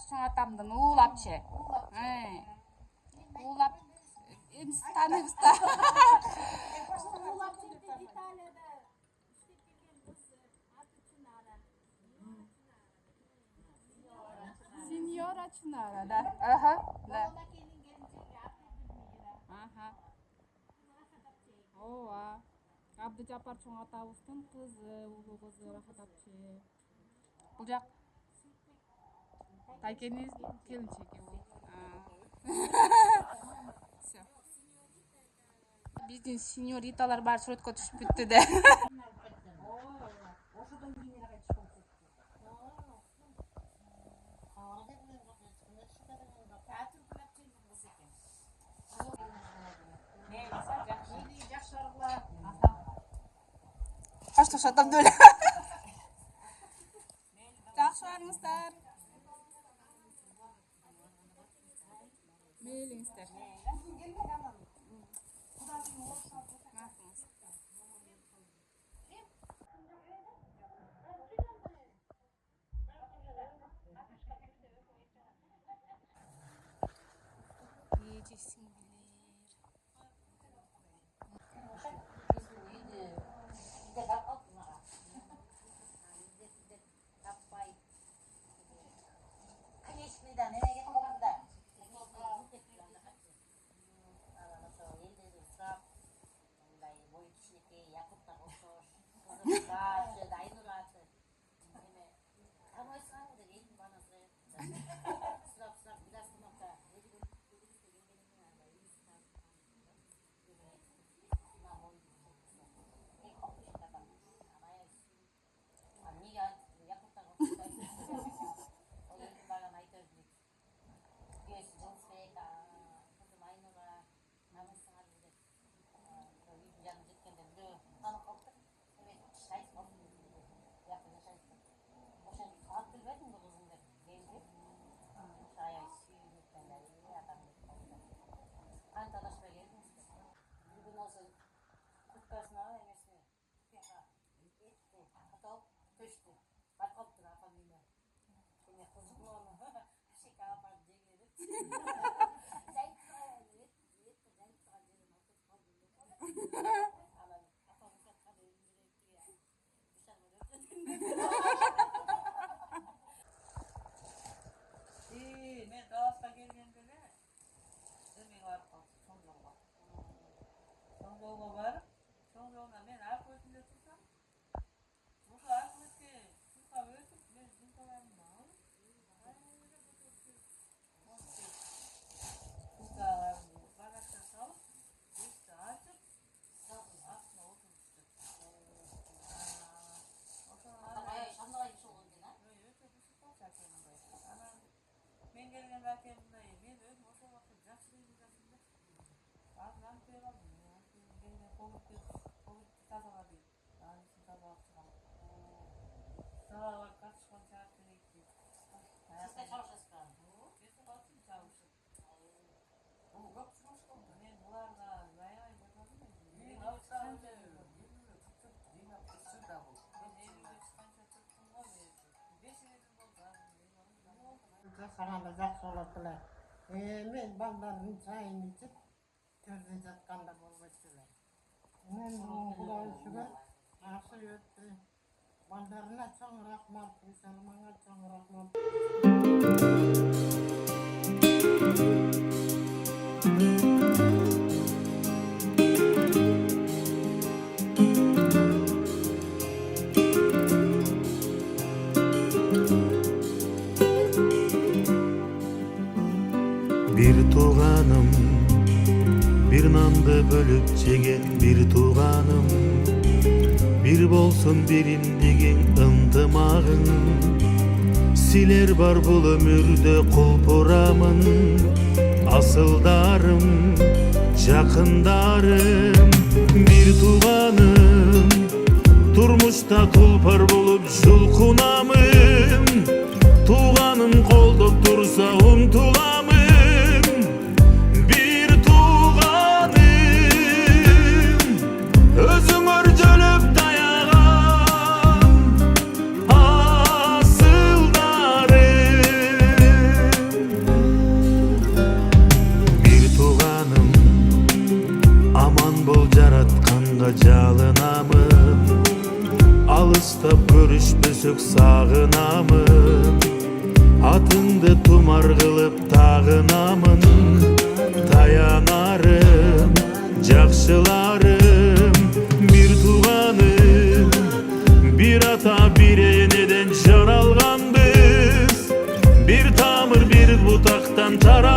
чоң атамдын уулапчы. Уулап эмс тааныбыз да. Сеньора Чынара, да. Ага, да. Ага. Ооа. Абдыжапар чоң атабыздын кызы, улуу кызы Рахат апчы. Бул жак Тайкенин келинчеги бул. Всё. Биздин сеньориталар баары суретке түшүп бүттү да. Аш ташатам деле. Жакшы барыңыздар. Мейлиңиздер. Сағанда жақсы олатылар. Мен балдардың сайын ішіп, төрде жатқанда болбайтылар. Мен Құдай шүкір, жақсы өтті. Балдарына чоң рахмат, Салманға чоң рахмат. Bir tuğanım, bir nandı bölüp çegen bir tuğanım, bir bolsun birin degen ıntımağın. Siler var bul ömürde kulpuramın, asıldarım, jakındarım. Bir tuğanım, turmuşta tulpar bulup julkunamım. Tuğanım koldup dursa umtulamım. Özüm örcülüp dayağım asıldarım. açık sağınamın Atındı tumar kılıp tağınamın Dayanarım, jakşılarım Bir tuğanım, bir ata bir eneden can algan biz Bir tamır bir butaktan tarar